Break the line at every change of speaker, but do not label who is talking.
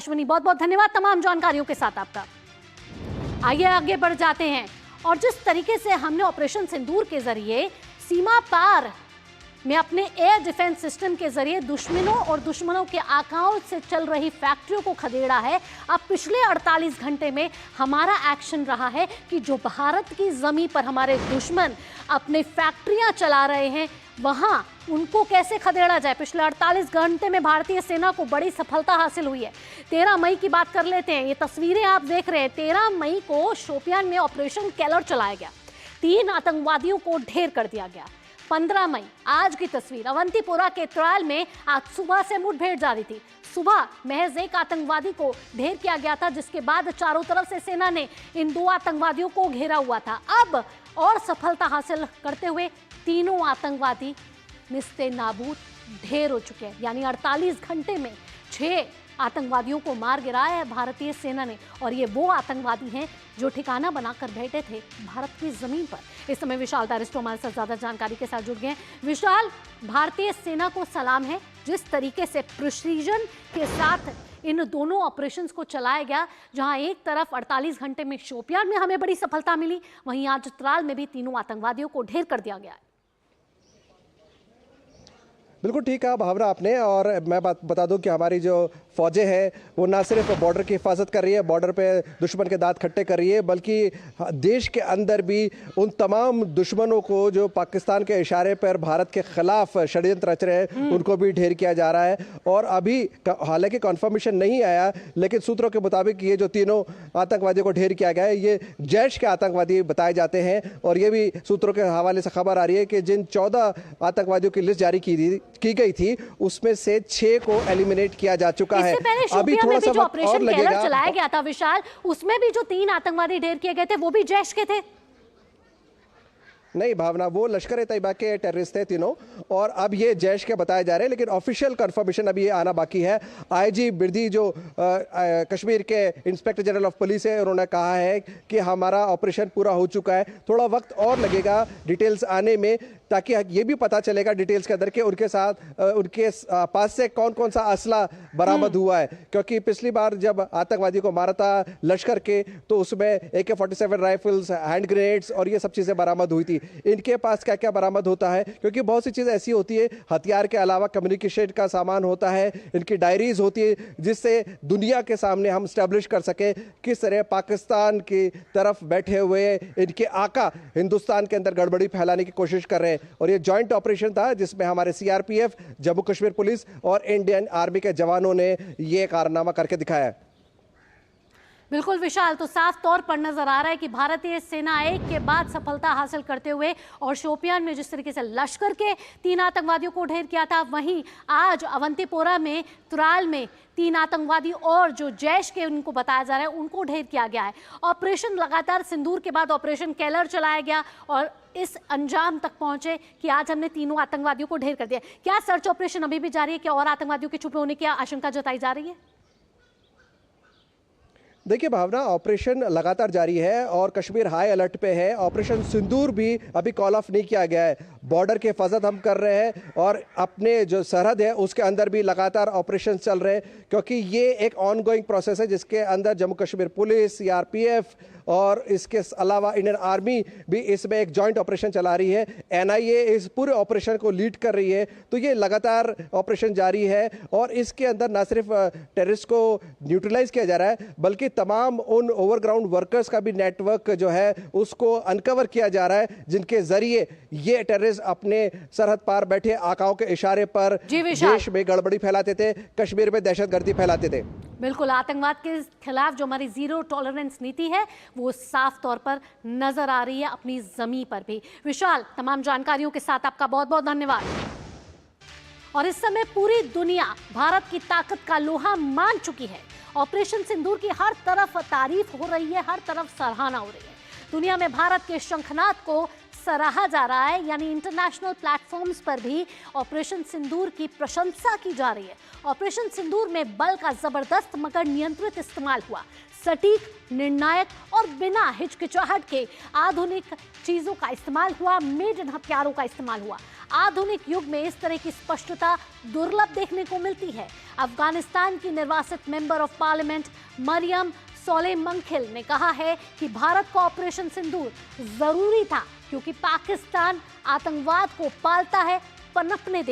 अश्विनी, बहुत बहुत धन्यवाद तमाम जानकारियों के साथ आपका। आइए आगे बढ़ जाते हैं। और जिस तरीके से हमने ऑपरेशन सिंदूर के जरिए सीमा पार में अपने एयर डिफेंस सिस्टम के जरिए दुश्मनों और दुश्मनों के आकाओं से चल रही फैक्ट्रियों को खदेड़ा है, अब पिछले 48 घंटे में हमारा एक्शन रहा है कि जो भारत की जमीन पर हमारे दुश्मन अपने फैक्ट्रियां चला रहे हैं वहां उनको कैसे खदेड़ा जाए। पिछले 48 घंटे में भारतीय सेना को बड़ी सफलता हासिल हुई है। 13 मई की बात कर लेते हैं। ये तस्वीरें आप देख रहे हैं। 13 मई को शोपियान में ऑपरेशन केलर चलाया गया, 3 आतंकवादियों को ढेर कर दिया गया। 15 मई आज की तस्वीर, अवंतीपोरा के त्राल में आज सुबह से मुठभेड़ जारी थी। सुबह महज एक आतंकवादी को ढेर किया गया था, जिसके बाद चारों तरफ से सेना ने इन 2 आतंकवादियों को घेरा हुआ था। अब और सफलता हासिल करते हुए तीनों आतंकवादी निस्ते नाबूद ढेर हो चुके हैं। यानी 48 घंटे में 6 आतंकवादियों को मार गिराया है भारतीय सेना ने। और ये वो आतंकवादी हैं जो ठिकाना बनाकर बैठे थे भारत की जमीन पर। इस समय विशाल दारिस्टो हमारे साथ ज्यादा जानकारी के साथ जुड़ गए हैं। विशाल, भारतीय सेना को सलाम है, जिस तरीके से प्रिसीजन के साथ इन दोनों ऑपरेशंस को चलाया गया, जहां एक तरफ 48 घंटे में शोपियान में हमें बड़ी सफलता मिली, वहीं आज त्राल में भी तीनों आतंकवादियों को ढेर कर दिया गया है।
बिल्कुल ठीक कहा भावना आपने। और मैं बता दूं कि हमारी जो फौजें हैं वो ना सिर्फ बॉर्डर की हिफाजत कर रही है, बॉर्डर पे दुश्मन के दांत खट्टे कर रही है, बल्कि देश के अंदर भी उन तमाम दुश्मनों को जो पाकिस्तान के इशारे पर भारत के खिलाफ षड्यंत्र रच रहे हैं उनको भी ढेर किया जा रहा है। और अभी हालांकि कन्फर्मेशन नहीं आया, लेकिन सूत्रों के मुताबिक ये जो तीनों आतंकवादियों को ढेर किया गया है ये जैश के आतंकवादी बताए जाते हैं। और ये भी सूत्रों के हवाले से खबर आ रही है कि जिन 14 आतंकवादियों की लिस्ट जारी की गई थी उसमें से 6 को एलिमिनेट किया जा चुका है।
अभी थोड़ा सा वक्त और लगेगा। चलाया गया था विशाल, उसमें भी जो 3 आतंकवादी ढेर किए गए थे वो भी जैश के थे।
नहीं भावना, वो लश्कर ए तैयबा के टेररिस्ट थे तीनों, और अब ये जैश के बताए जा रहे हैं, लेकिन ऑफिशियल कंफर्मेशन अभी ये आना बाकी है। आईजी बिरदी जो कश्मीर के इंस्पेक्टर जनरल ऑफ पुलिस है, उन्होंने कहा है कि हमारा ऑपरेशन पूरा हो चुका है, थोड़ा वक्त और लगेगा डिटेल्स आने में, ताकि ये भी पता चलेगा डिटेल्स के अंदर के उनके साथ उनके पास से कौन कौन सा असला बरामद हुआ है। क्योंकि पिछली बार जब आतंकवादी को मारा था लश्कर के, तो उसमें AK-47 राइफल्स, हैंड ग्रेनेड्स और ये सब चीज़ें बरामद हुई थी। इनके पास क्या क्या बरामद होता है, क्योंकि बहुत सी चीज़ें ऐसी होती है, हथियार के अलावा कम्युनिकेशन का सामान होता है, इनकी डायरीज होती है, जिससे दुनिया के सामने हम स्टैब्लिश कर सके किस तरह पाकिस्तान की तरफ बैठे हुए इनके आका हिंदुस्तान के अंदर गड़बड़ी फैलाने की कोशिश कर रहे हैं। और ये जॉइंट ऑपरेशन था जिसमें हमारे CRPF, जम्मू कश्मीर पुलिस और इंडियन आर्मी के जवानों ने ये कारनामा करके दिखाया है।
बिल्कुल विशाल, तो साफ तौर पर नजर आ रहा है कि भारतीय सेना एक के बाद सफलता हासिल करते हुए, और शोपियान में जिस तरीके से लश्कर के 3 आतंकवादियों को ढेर किया था, वहीं आज अवंतीपोरा में, त्राल में 3 आतंकवादी और जो जैश के उनको बताया जा रहा है उनको ढेर किया गया है। ऑपरेशन लगातार सिंदूर के बाद ऑपरेशन केलर चलाया गया और इस अंजाम तक पहुंचे कि आज हमने तीनों आतंकवादियों को ढेर कर दिया। क्या सर्च ऑपरेशन अभी भी जारी है? क्या और आतंकवादियों के छुपे होने की आशंका जताई जा रही है?
देखिए भावना, ऑपरेशन लगातार जारी है और कश्मीर हाई अलर्ट पे है। ऑपरेशन सिंदूर भी अभी कॉल ऑफ नहीं किया गया है। बॉर्डर की हिफाजत हम कर रहे हैं और अपने जो सरहद है उसके अंदर भी लगातार ऑपरेशन चल रहे हैं, क्योंकि ये एक ऑनगोइंग प्रोसेस है जिसके अंदर जम्मू कश्मीर पुलिस, CRPF और इसके अलावा इंडियन आर्मी भी इसमें एक जॉइंट ऑपरेशन चला रही है। NIA इस पूरे ऑपरेशन को लीड कर रही है। तो ये लगातार ऑपरेशन जारी है और इसके अंदर न सिर्फ टेररिस्ट को न्यूट्रलाइज किया जा रहा है, बल्कि तमाम उन ओवरग्राउंड वर्कर्स का भी नेटवर्क जो है उसको अनकवर किया जा रहा है, जिनके जरिए ये टेररिस्ट अपने सरहद पार बैठे आकाओं के इशारे पर देश में गड़बड़ी फैलाते थे, कश्मीर में दहशतगर्दी फैलाते थे।
बिल्कुल, आतंकवाद के खिलाफ जो हमारी जीरो टॉलरेंस नीति है वो साफ तौर पर नजर आ रही है अपनी जमीन पर भी। विशाल, तमाम जानकारियों के साथ आपका बहुत बहुत धन्यवाद। और इस समय पूरी दुनिया भारत की ताकत का लोहा मान चुकी है। ऑपरेशन सिंदूर की हर तरफ तारीफ हो रही है, हर तरफ सराहना हो रही है। दुनिया में भारत के शंखनाद को सराहा जा रहा है, यानी इंटरनेशनल प्लेटफॉर्म्स पर भी ऑपरेशन सिंदूर की प्रशंसा की जा रही है। ऑपरेशन सिंदूर में बल का जबरदस्त मगर नियंत्रित इस्तेमाल हुआ। सटीक, निर्णायक और बिना हिचकिचाहट के आधुनिक चीजों का इस्तेमाल हुआ, मेड इन हथियारों का इस्तेमाल हुआ। आधुनिक युग में इस तरह की स्पष्टता दुर्लभ देखने को मिलती है। अफगानिस्तान की निर्वासित मेंबर ऑफ पार्लियामेंट मरियम सोलेमंखिल ने कहा है कि भारत को ऑपरेशन सिंदूर जरूरी था, क्योंकि पाकिस्तान आतंकवाद को पालता है, पनपने देता है।